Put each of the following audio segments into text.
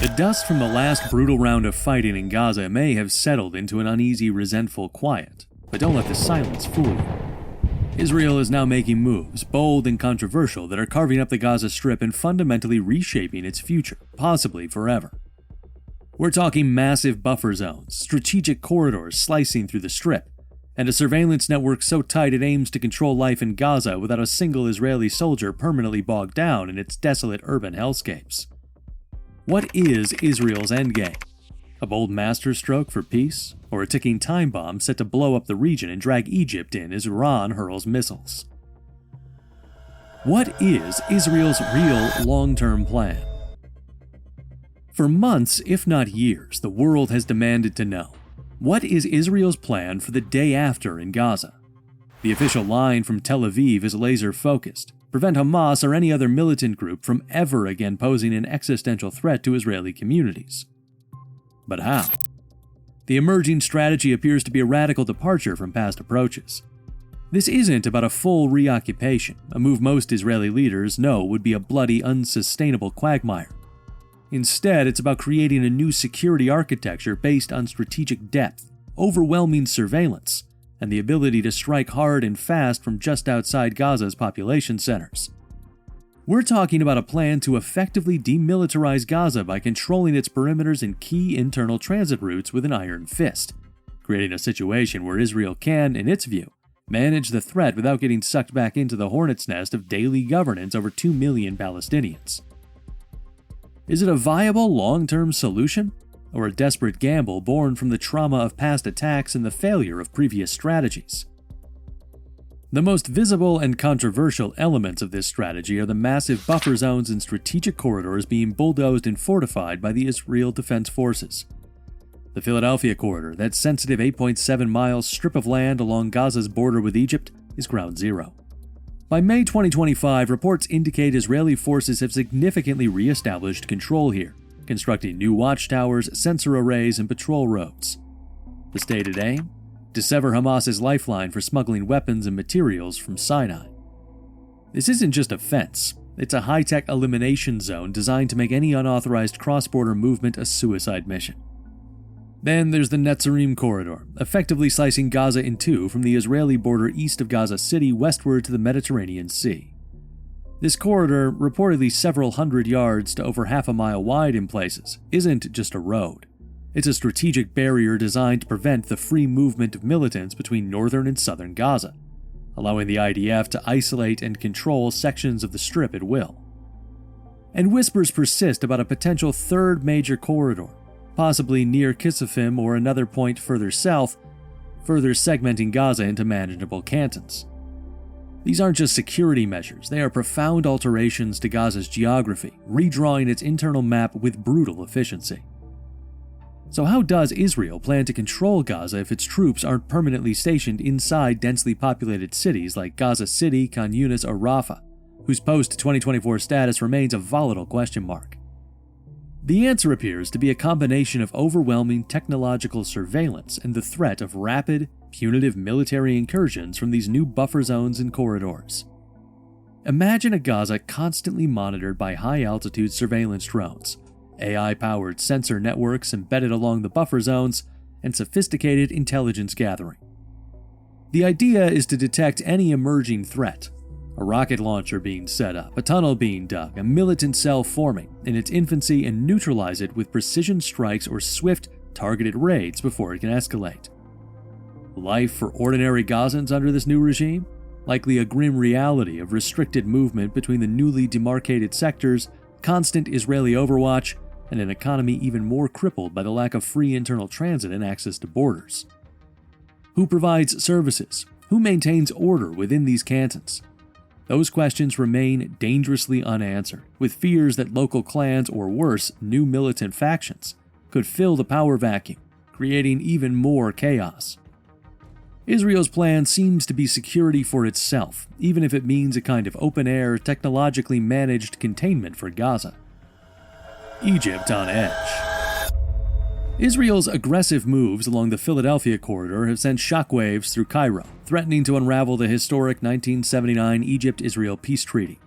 The dust from the last brutal round of fighting in Gaza may have settled into an uneasy, resentful quiet, but don't let the silence fool you. Israel is now making moves, bold and controversial, that are carving up the Gaza Strip and fundamentally reshaping its future, possibly forever. We're talking massive buffer zones, strategic corridors slicing through the Strip, and a surveillance network so tight it aims to control life in Gaza without a single Israeli soldier permanently bogged down in its desolate urban hellscapes. What is Israel's endgame? A bold masterstroke for peace, or a ticking time bomb set to blow up the region and drag Egypt in as Iran hurls missiles? What is Israel's real long-term plan? For months, if not years, the world has demanded to know, what is Israel's plan for the day after in Gaza? The official line from Tel Aviv is laser-focused: prevent Hamas or any other militant group from ever again posing an existential threat to Israeli communities. But how? The emerging strategy appears to be a radical departure from past approaches. This isn't about a full reoccupation, a move most Israeli leaders know would be a bloody, unsustainable quagmire. Instead, it's about creating a new security architecture based on strategic depth, overwhelming surveillance, and the ability to strike hard and fast from just outside Gaza's population centers. We're talking about a plan to effectively demilitarize Gaza by controlling its perimeters and key internal transit routes with an iron fist, creating a situation where Israel can, in its view, manage the threat without getting sucked back into the hornet's nest of daily governance over 2 million Palestinians. Is it a viable long-term solution, or a desperate gamble born from the trauma of past attacks and the failure of previous strategies? The most visible and controversial elements of this strategy are the massive buffer zones and strategic corridors being bulldozed and fortified by the Israel Defense Forces. The Philadelphia corridor, that sensitive 8.7-mile strip of land along Gaza's border with Egypt, is ground zero. By May 2025, reports indicate Israeli forces have significantly re-established control here, constructing new watchtowers, sensor arrays, and patrol roads. The stated aim? To sever Hamas's lifeline for smuggling weapons and materials from Sinai. This isn't just a fence, it's a high-tech elimination zone designed to make any unauthorized cross-border movement a suicide mission. Then there's the Netzarim corridor, effectively slicing Gaza in two from the Israeli border east of Gaza City westward to the Mediterranean Sea. This corridor, reportedly several hundred yards to over half a mile wide in places, isn't just a road. It's a strategic barrier designed to prevent the free movement of militants between northern and southern Gaza, allowing the IDF to isolate and control sections of the Strip at will. And whispers persist about a potential third major corridor, possibly near Kisufim or another point further south, further segmenting Gaza into manageable cantons. These aren't just security measures, they are profound alterations to Gaza's geography, redrawing its internal map with brutal efficiency. So how does Israel plan to control Gaza if its troops aren't permanently stationed inside densely populated cities like Gaza City, Khan Yunis, or Rafah, whose post-2024 status remains a volatile question mark? The answer appears to be a combination of overwhelming technological surveillance and the threat of rapid, punitive military incursions from these new buffer zones and corridors. Imagine a Gaza constantly monitored by high-altitude surveillance drones, AI-powered sensor networks embedded along the buffer zones, and sophisticated intelligence gathering. The idea is to detect any emerging threat, a rocket launcher being set up, a tunnel being dug, a militant cell forming in its infancy, and neutralize it with precision strikes or swift, targeted raids before it can escalate. Life for ordinary Gazans under this new regime? Likely a grim reality of restricted movement between the newly demarcated sectors, constant Israeli overwatch, and an economy even more crippled by the lack of free internal transit and access to borders. Who provides services? Who maintains order within these cantons? Those questions remain dangerously unanswered, with fears that local clans or worse, new militant factions could fill the power vacuum, creating even more chaos. Israel's plan seems to be security for itself, even if it means a kind of open-air, technologically managed containment for Gaza. Egypt on edge. Israel's aggressive moves along the Philadelphia corridor have sent shockwaves through Cairo, threatening to unravel the historic 1979 Egypt-Israel peace treaty.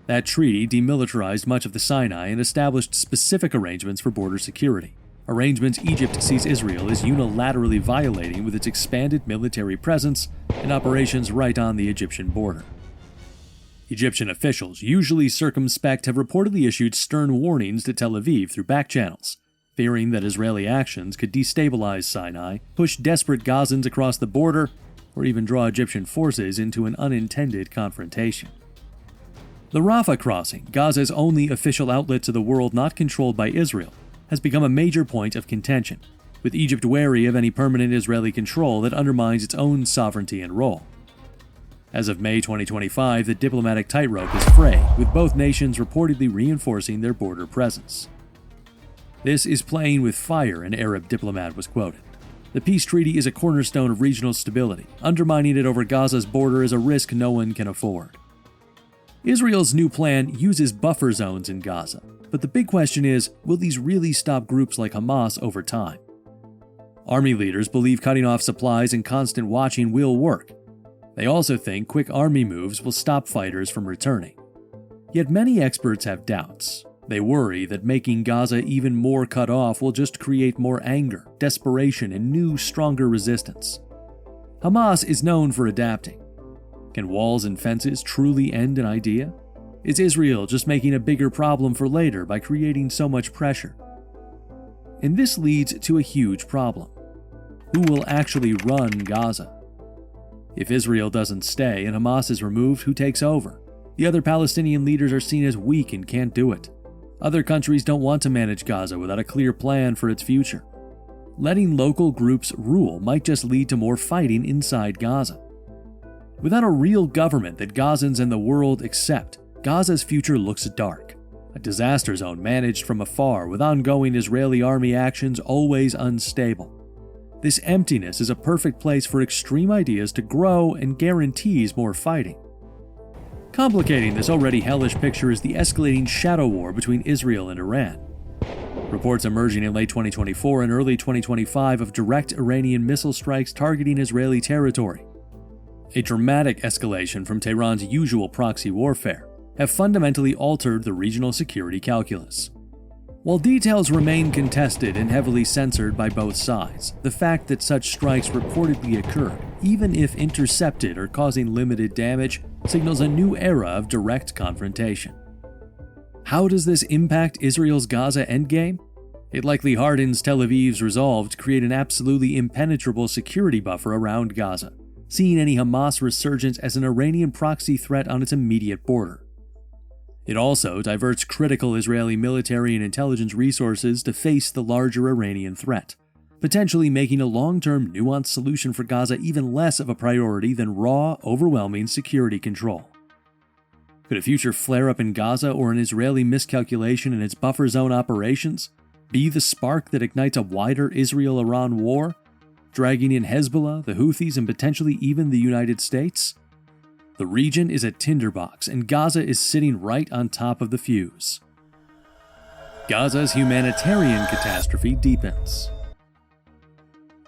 That treaty demilitarized much of the Sinai and established specific arrangements for border security, arrangements Egypt sees Israel as unilaterally violating with its expanded military presence and operations right on the Egyptian border. Egyptian officials, usually circumspect, have reportedly issued stern warnings to Tel Aviv through back channels, fearing that Israeli actions could destabilize Sinai, push desperate Gazans across the border, or even draw Egyptian forces into an unintended confrontation. The Rafah crossing, Gaza's only official outlet to the world not controlled by Israel, has become a major point of contention, with Egypt wary of any permanent Israeli control that undermines its own sovereignty and role. As of May 2025, the diplomatic tightrope is frayed, with both nations reportedly reinforcing their border presence. "This is playing with fire," an Arab diplomat was quoted. "The peace treaty is a cornerstone of regional stability. Undermining it over Gaza's border is a risk no one can afford." Israel's new plan uses buffer zones in Gaza, but the big question is, will these really stop groups like Hamas over time? Army leaders believe cutting off supplies and constant watching will work. They also think quick army moves will stop fighters from returning. Yet many experts have doubts. They worry that making Gaza even more cut off will just create more anger, desperation, and new, stronger resistance. Hamas is known for adapting. Can walls and fences truly end an idea? Is Israel just making a bigger problem for later by creating so much pressure? And this leads to a huge problem. Who will actually run Gaza? If Israel doesn't stay and Hamas is removed, who takes over? The other Palestinian leaders are seen as weak and can't do it. Other countries don't want to manage Gaza without a clear plan for its future. Letting local groups rule might just lead to more fighting inside Gaza. Without a real government that Gazans and the world accept, Gaza's future looks dark. A disaster zone managed from afar with ongoing Israeli army actions always unstable. This emptiness is a perfect place for extreme ideas to grow and guarantees more fighting. Complicating this already hellish picture is the escalating shadow war between Israel and Iran. Reports emerging in late 2024 and early 2025 of direct Iranian missile strikes targeting Israeli territory, a dramatic escalation from Tehran's usual proxy warfare, have fundamentally altered the regional security calculus. While details remain contested and heavily censored by both sides, the fact that such strikes reportedly occurred, even if intercepted or causing limited damage, signals a new era of direct confrontation. How does this impact Israel's Gaza endgame? It likely hardens Tel Aviv's resolve to create an absolutely impenetrable security buffer around Gaza, seeing any Hamas resurgence as an Iranian proxy threat on its immediate border. It also diverts critical Israeli military and intelligence resources to face the larger Iranian threat, potentially making a long-term nuanced solution for Gaza even less of a priority than raw, overwhelming security control. Could a future flare-up in Gaza or an Israeli miscalculation in its buffer zone operations be the spark that ignites a wider Israel-Iran war, dragging in Hezbollah, the Houthis, and potentially even the United States? The region is a tinderbox, and Gaza is sitting right on top of the fuse. Gaza's humanitarian catastrophe deepens.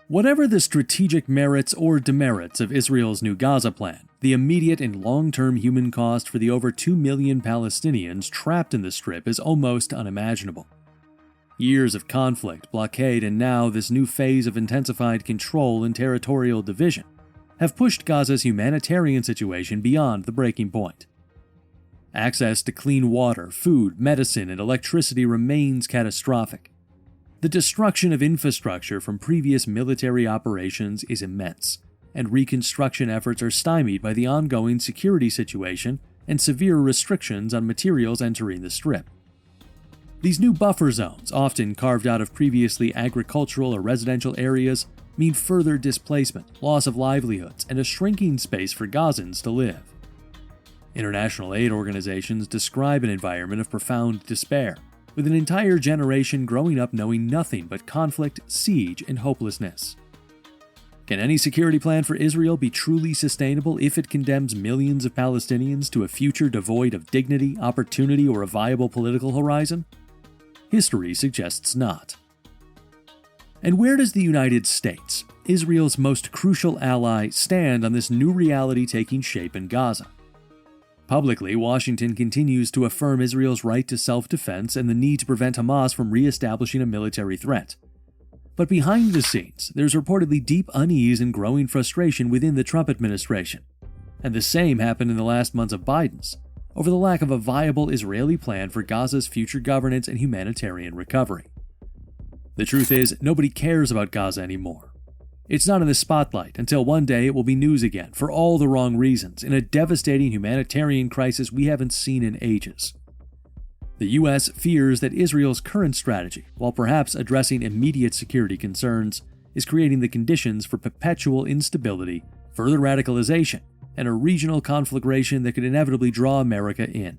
Whatever the strategic merits or demerits of Israel's new Gaza plan, the immediate and long-term human cost for the over 2 million Palestinians trapped in the Strip is almost unimaginable. Years of conflict, blockade, and now this new phase of intensified control and territorial division have pushed Gaza's humanitarian situation beyond the breaking point. Access to clean water, food, medicine, and electricity remains catastrophic. The destruction of infrastructure from previous military operations is immense, and reconstruction efforts are stymied by the ongoing security situation and severe restrictions on materials entering the Strip. These new buffer zones, often carved out of previously agricultural or residential areas, mean further displacement, loss of livelihoods, and a shrinking space for Gazans to live. International aid organizations describe an environment of profound despair, with an entire generation growing up knowing nothing but conflict, siege, and hopelessness. Can any security plan for Israel be truly sustainable if it condemns millions of Palestinians to a future devoid of dignity, opportunity, or a viable political horizon? History suggests not. And where does the United States, Israel's most crucial ally, stand on this new reality taking shape in Gaza? Publicly, Washington continues to affirm Israel's right to self-defense and the need to prevent Hamas from re-establishing a military threat. But behind the scenes, there's reportedly deep unease and growing frustration within the Trump administration. And the same happened in the last months of Biden's, over the lack of a viable Israeli plan for Gaza's future governance and humanitarian recovery. The truth is, nobody cares about Gaza anymore. It's not in the spotlight until one day it will be news again for all the wrong reasons in a devastating humanitarian crisis we haven't seen in ages. The U.S. fears that Israel's current strategy, while perhaps addressing immediate security concerns, is creating the conditions for perpetual instability, further radicalization, and a regional conflagration that could inevitably draw America in.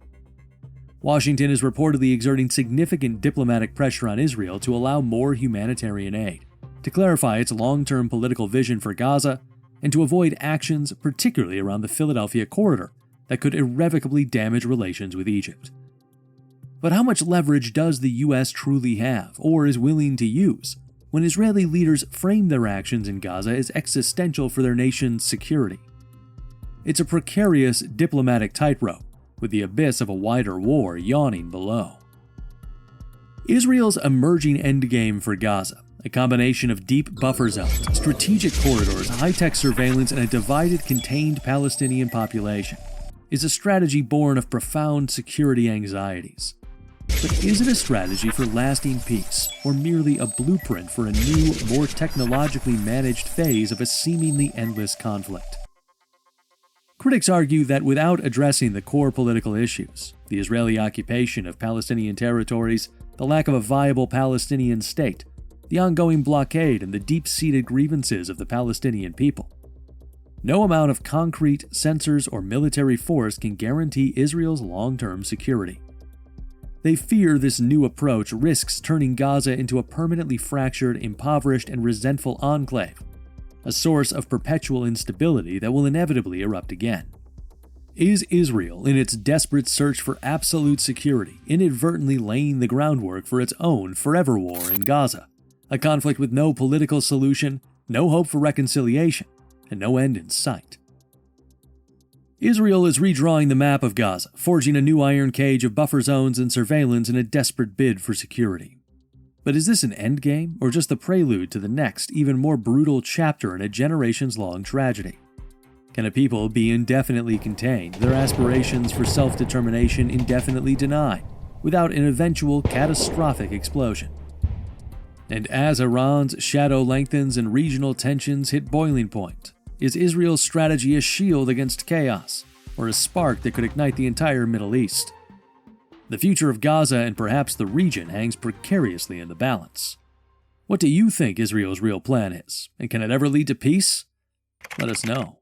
Washington is reportedly exerting significant diplomatic pressure on Israel to allow more humanitarian aid, to clarify its long-term political vision for Gaza, and to avoid actions, particularly around the Philadelphia corridor, that could irrevocably damage relations with Egypt. But how much leverage does the U.S. truly have, or is willing to use, when Israeli leaders frame their actions in Gaza as existential for their nation's security? It's a precarious diplomatic tightrope, with the abyss of a wider war yawning below. Israel's emerging endgame for Gaza, a combination of deep buffer zones, strategic corridors, high-tech surveillance, and a divided, contained Palestinian population, is a strategy born of profound security anxieties. But is it a strategy for lasting peace, or merely a blueprint for a new, more technologically managed phase of a seemingly endless conflict? Critics argue that without addressing the core political issues, the Israeli occupation of Palestinian territories, the lack of a viable Palestinian state, the ongoing blockade, and the deep-seated grievances of the Palestinian people, no amount of concrete, sensors, or military force can guarantee Israel's long-term security. They fear this new approach risks turning Gaza into a permanently fractured, impoverished, and resentful enclave, a source of perpetual instability that will inevitably erupt again. Is Israel, in its desperate search for absolute security, inadvertently laying the groundwork for its own forever war in Gaza, a conflict with no political solution, no hope for reconciliation, and no end in sight? Israel is redrawing the map of Gaza, forging a new iron cage of buffer zones and surveillance in a desperate bid for security. But is this an endgame, or just the prelude to the next, even more brutal chapter in a generations-long tragedy? Can a people be indefinitely contained, their aspirations for self-determination indefinitely denied, without an eventual catastrophic explosion? And as Iran's shadow lengthens and regional tensions hit boiling point, is Israel's strategy a shield against chaos, or a spark that could ignite the entire Middle East? The future of Gaza and perhaps the region hangs precariously in the balance. What do you think Israel's real plan is, and can it ever lead to peace? Let us know.